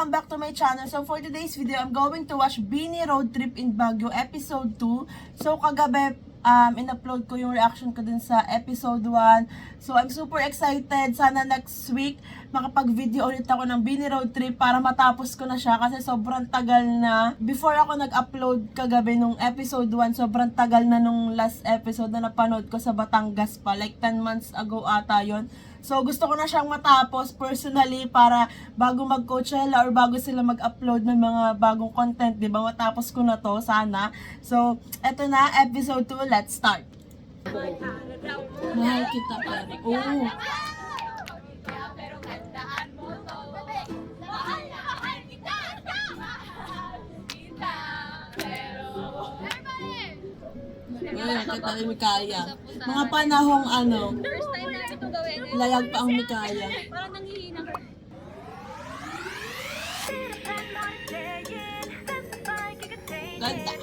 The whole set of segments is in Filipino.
welcome back to my channel. So for today's video, I'm going to watch Bini Road Trip in Baguio episode 2. So kagabi, in-upload ko yung reaction ko dun sa episode 1. So I'm super excited. Sana next week makapag-video ulit ako ng Bini Road Trip para matapos ko na siya kasi sobrang tagal na. Before ako nag-upload kagabi nung episode 1, sobrang tagal na nung last episode na napanood ko sa Batangas pa. Like 10 months ago ata yun. So, gusto ko na siyang matapos personally para bago mag-Coachella or bago sila mag-upload ng mga bagong content, di ba? Matapos ko na to, sana. So, eto na, episode 2, let's start. Mahal kita, pare. Oh. Ngayon, kita ni Mikaya. Mga panahong First time natin ito gawin. layag pa ang Mikaya. Parang nanghihina ka. Ganda.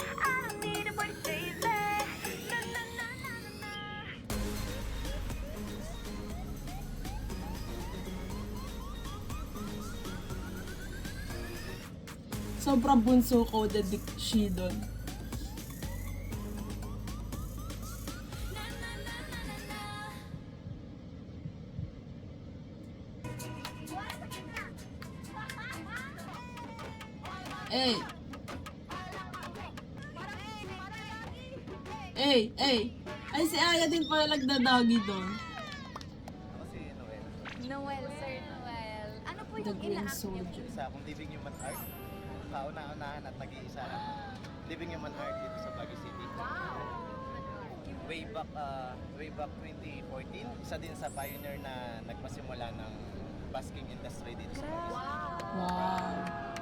Sobrang bunso ko, she doon. Hey! Hey! Hey! Ay, si Aya din pala nagdadagi doon. Noel, Sir Noel. Ano po The yung Green ina-act niyo? Soldier. Isa akong Living Human Art. Kauna-unahan at nag-iisa ng Living Human Art dito sa Baguio City. Way back 2014, isa din sa pioneer na nagpasimula ng basking industry dito sa Baguio City. Wow!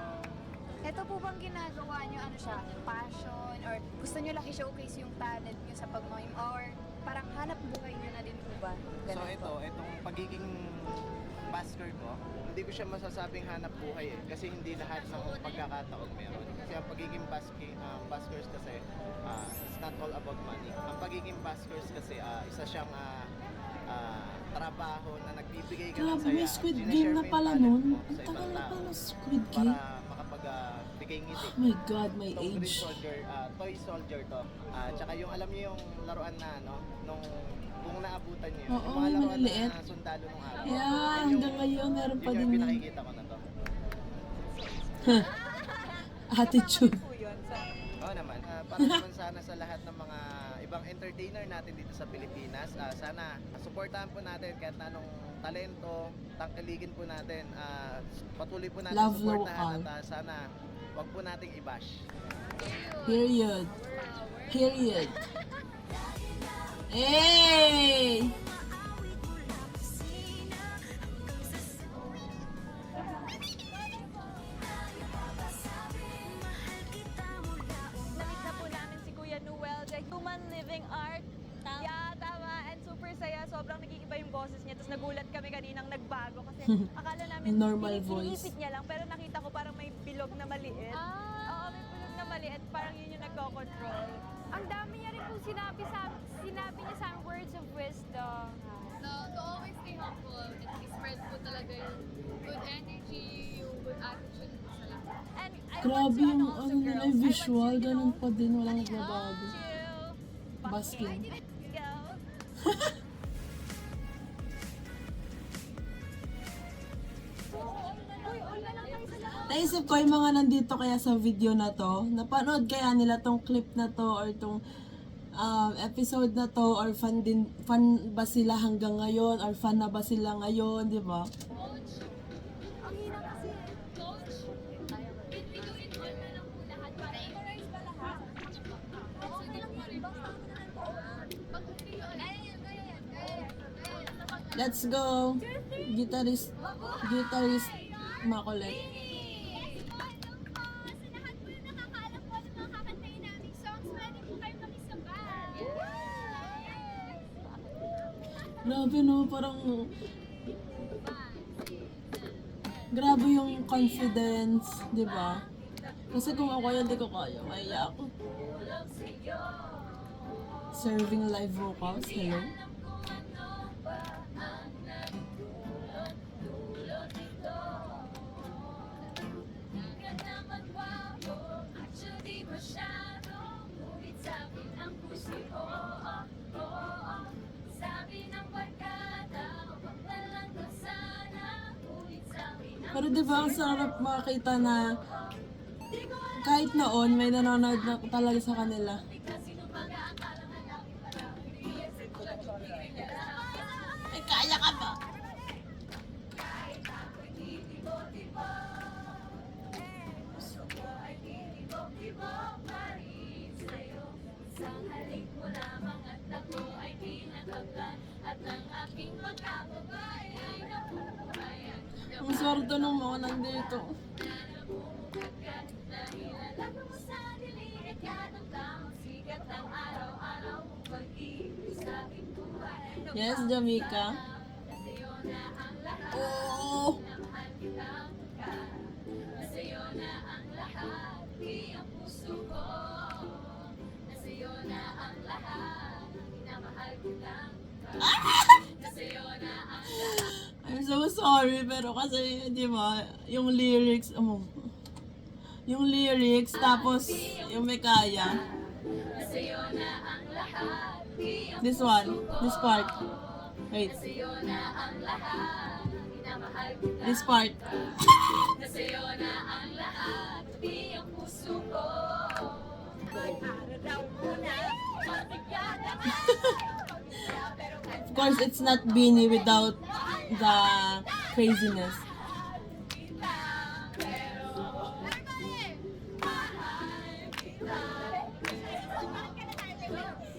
Ito po bang ginagawa niyo, ano siya, passion? Or gusto niyo lang i-showcase yung talent niyo sa pag-mime? Or parang hanap buhay niyo na din po ba? So Ganun po. itong pagiging basker ko, hindi ko siya masasabing hanap buhay eh. Kasi hindi lahat ng pagkakataon meron. Kasi ang pagiging baskers kasi, it's not all about money. Ang pagiging baskers kasi, isa siyang trabaho na nagbibigay ka ng Grabe, saya. may Squid Sinashare Game mo na yung pala talent nun. mo Ang sa tagal ibang na tao pala Squid Game. para makapagbigay ngiti. Oh my God, my Itong Green age. Soldier, Toy Soldier to. Tsaka yung alam niyo yung laruan na nung kung naabutan niyo, Oo, yung mga laruan maliliit. na sundalo nung araw. Yeah, Yun yung- hanggang ngayon meron pa yun din yung yun. pinakikita ko na to. Attitude. Oo naman. Para naman sana sa lahat ng mga ibang entertainer natin dito sa Pilipinas, sana supportahan po natin kahit na anong talento, tangkiligin po natin, patuloy po natin Love supportahan local. at sana wag po nating i-bash. Period. Period. Hey! Namit na po namin si Kuya Noel, the Human Living Art. Yeah, tama. And super saya. Sobrang nag-iiba yung boses niya. Tapos nagulat kami kaninang nagbago kasi akala namin Normal voice. iniisip niya lang. Pero nakita ko parang may bilog na maliit. Oo, may bilog na maliit. Parang yun yung nagko-control. Ang dami niya rin pong sinabi niya sa words of wisdom. To always stay humble and i-spread po talaga yung good energy, yung good attitude po sa lahat. And I Grabe want to, yung also, ano nila, girls, I want visual, you, ganun pa din, walang chill, nagbabago. Basking. Go. Naisip ko yung mga nandito kaya sa video na to, napanood kaya nila tong clip na to or tong episode na to or fan ba sila hanggang ngayon or fan na ba sila ngayon, di ba? Ang hina kasi, coach, bituin all na lang po lahat para memorize ba lahat? Oo, hindi lang po rin. Pag-review ulit. Let's go! Guitarist Makulit. Grabe no, parang grabe yung confidence, di ba? Kasi kung ako yan, di ko kaya. Maya ako. Serving live vocals, hello? masyado, ngunit sabi ng puso, sabi ng barkada, wag na lang daw sana, ngunit sabi ng Pero di ba ang sarap makita na kahit noon may nanonood na talaga sa kanila. Ay, kaya ka ba? Ang swerte ng mga nandito. Yes, Jamaica. Oh! I'm so sorry, pero kasi, di ba, yung lyrics, yung lyrics, tapos yung may kaya. This one, this part. Wait. This part. Of course, it's not Beanie without the craziness.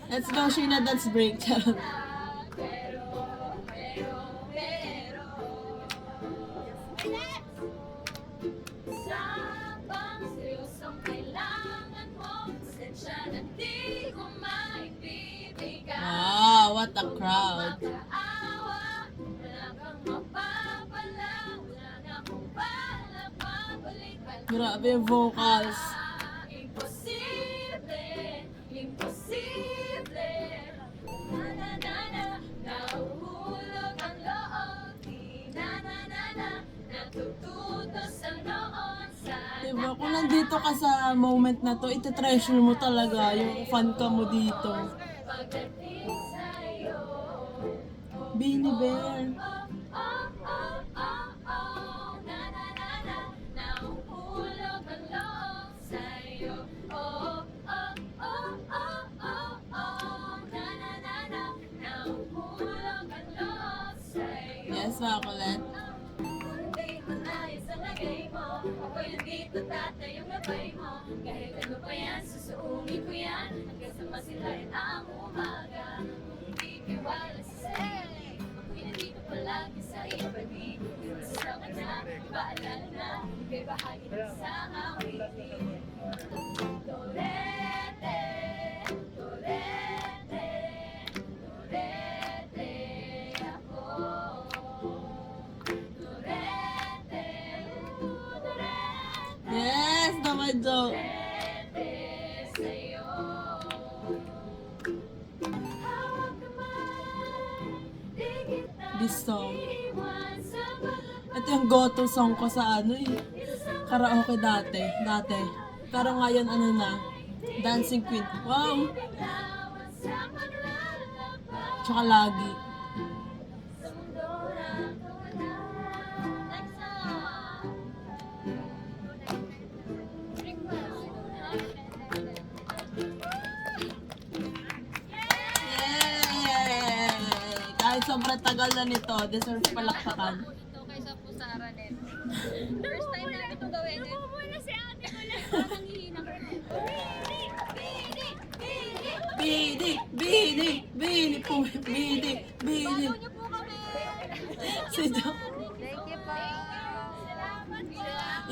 Let's go, Sheena, dance break. Wow, what a crowd. Grabe yung vocals. Diba, kung nandito ka sa moment na to, iti-treasure mo talaga yung fan ka mo dito. Beanie Bear. Yes, Makulat. Kahit ano pa yan, susuungin ko yan hanggang sa masilayan ang umaga. Hindi tiwala sa sarili, ako'y nandito palagi sa ibalik. Sa kanya, ipaalala na, ika'y bahagi ng isang awitin. Torete, torete, torete ako. Torete, torete. Yes, naman Jo. This song. Ito yung go-to song ko sa karaoke dati. Pero ngayon Dancing Queen. Wow! Tsaka lagi. Kahit sobrang tagal na nito, deserve palakpakan. Ito kaysa po sa Aranet. First time namin ito gawin. Muna si ate ko lang. Parang hihinang ko. Bini po. Bini. Niyo po kami. Si Jo. Thank you po.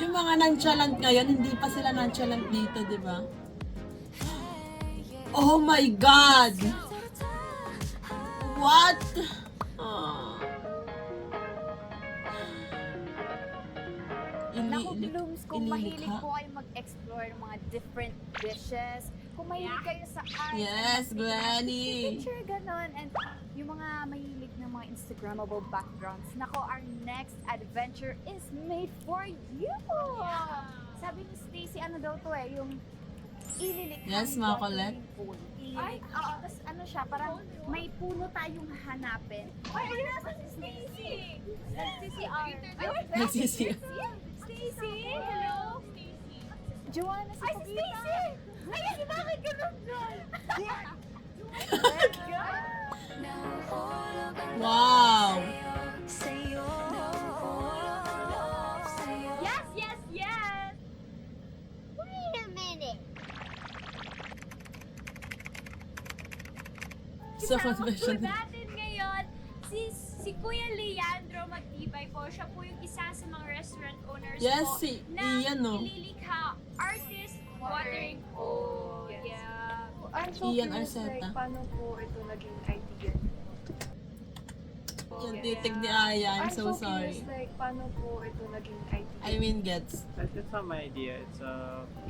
Yung mga nonchalant ngayon, hindi pa sila nonchalant dito, di ba? Oh my God! What? Oh. Naku, Blooms, kung mahilig ililikha. po kayo mag-explore ng mga different dishes, kung mahilig kayo sa art, Yes, Granny! picture ganon, and yung mga mahilig ng mga Instagrammable backgrounds, nako, our next adventure is made for you! Sabi ni Stacy, ano daw to yung ililikha. Yes, ni mga God Colette. yung phone. Ay, oo. Tapos ano siya, parang may puno tayong hahanapin. Ay, nasa si Stacy! Nag-CCR. Nag-CCR. Stacy! Hello? Stacy. Joanna, si Stacy! Ay, bakit ganun doon? Wow! Yes, yes, yes! Wait a minute. Sa confession. natin ngayon, si Kuya Leandro Magtibay po. Siya po yung isa sa mga restaurant owners Yes, po si na Ian, no? ililikha artist watering hole. Yes. Yeah. I'm so Ian curious, Arceta. like, paano po ito naging idea? Yung titig ni Aya, I'm so curious, sorry. like, paano po ito naging idea? I mean, gets. It's not my idea. It's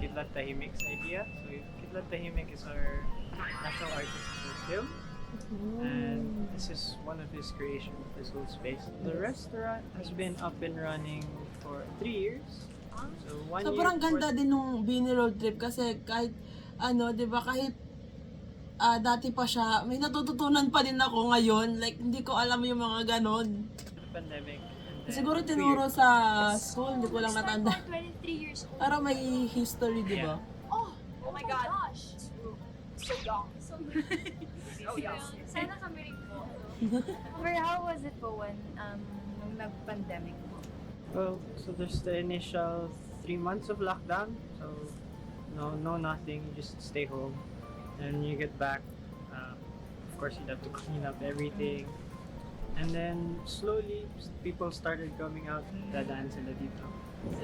Kidlat Tahimik's idea. So Kidlat Tahimik is our national artist for film, and this is one of his creations. This whole space. The restaurant has been up and running for 3 years. So 1 year. Sobrang ganda before- din nung Bini Road Trip kasi kahit ano, 'di ba, kahit dati pa siya, may natututunan pa din ako ngayon. Like, hindi ko alam yung mga ganon. the pandemic. And then Siguro 2 tinuro years. sa school, hindi ko lang natanda. 23 years old. Para may history, di ba? Oh my gosh. So young. So young. Sana kami rin po. For how was it po when nung nag-pandemic po? Well, so there's the initial 3 months of lockdown. So no nothing. You just stay home. And you get back, of course, you have to clean up everything. And then slowly, people started coming out, dadaan sila dito.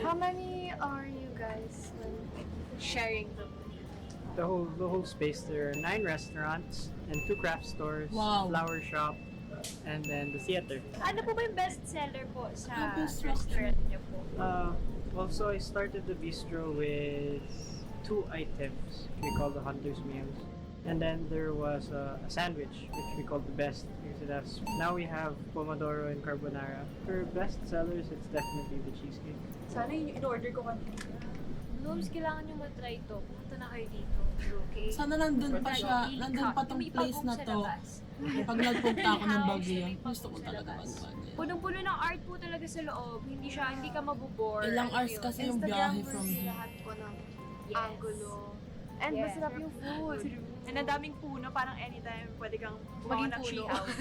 How many are you guys when Sharing the The whole space, there are 9 restaurants and 2 craft stores, Wow. flower shop, and then the theater. Ano po ba yung best seller po sa Best restaurant niyo po? Also, I started the bistro with 2 items we call the Hunter's Meals. And then there was a sandwich, which we call the best. Because it has, now we have Pomodoro and Carbonara. For best sellers, it's definitely the cheesecake. Sana yun yung in-order ko kanina. Noms, kailangan nyo matry ito. Punta na kayo dito. Okay? Sana nandun pa siya, nandun pa tong place na to. Pag nagpunta ako ng Baguio, gusto ko talaga mag-Baguio. Punong-puno ng art po talaga sa loob. Hindi ka mabubore. Ilang hours kasi yung biyahe from here. lahat po ng Yes. angulo. And Yes. masarap yung food. And ang daming puno, parang anytime pwede kang maging ng tree house.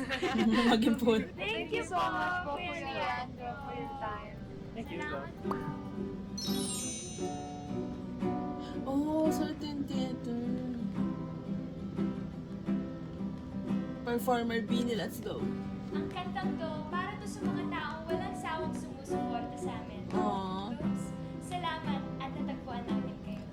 Maging food. Thank you so much po, Kuya Leandro, for your time. Thank you. Oh, so ito yung theater. Performer Bini, let's go. Ang kantang to, para to sa mga taong walang sawang sumusuporta sa amin. Aww. Oops. Salamat at natagpuan namin kayo.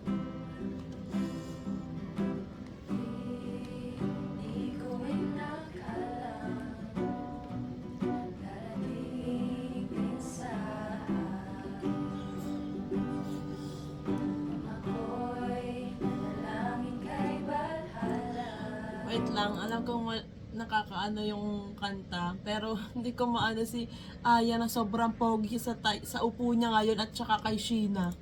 Wait lang, alam ko nakakaano yung kanta, pero hindi ko maano si Aya na sobrang pogi sa upo niya ngayon at saka kay Sheena.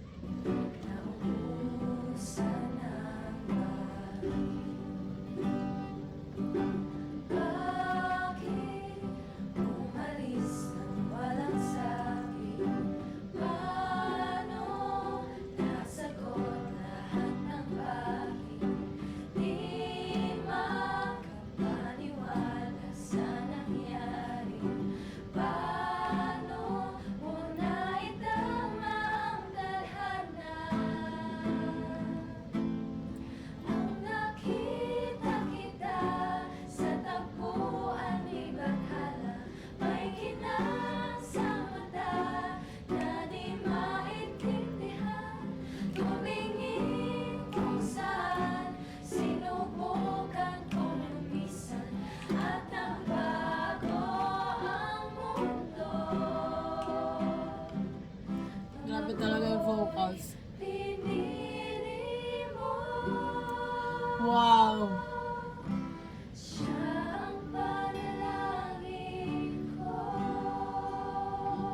Grabe talaga yung vocals. Wow!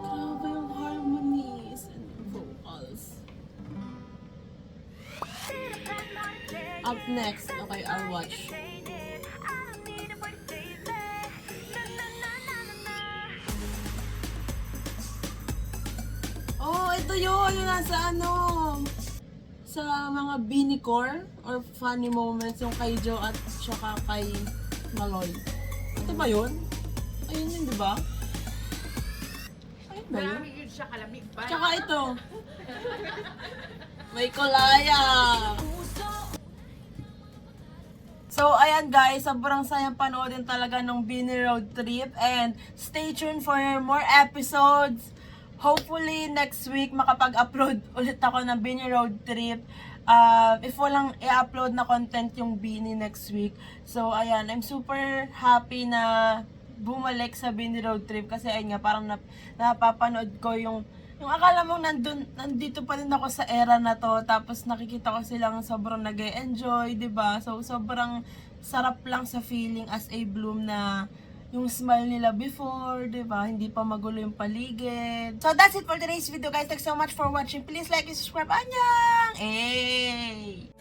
Grabe yung harmonies and vocals. Up next, okay, I'll watch. Oh, ito yun! Yung nasa ano, sa mga Binicore or funny moments yung kay Joe at saka kay Maloy. Ito ba yun? Ayun yun, di ba? Ayun ba yun? Yun siya kalamig ba? Tsaka ito. May kulaya. So, ayan guys, sobrang sayang panoodin talaga ng Bini Road Trip. And stay tuned for more episodes. Hopefully, next week, makapag-upload ulit ako ng Bini Road Trip. If walang i-upload na content yung Bini next week. So, ayan, I'm super happy na bumalik sa Bini Road Trip. Kasi, ayun nga, parang napapanood ko yung akala mo nandito pa rin ako sa era na to, tapos nakikita ko silang sobrang nag-enjoy, 'di ba? So sobrang sarap lang sa feeling as a Bloom na yung smile nila before, 'di ba? Hindi pa magulo yung paligid. So that's it for today's video, guys. Thanks so much for watching. Please like and subscribe. Annyeong! Hey!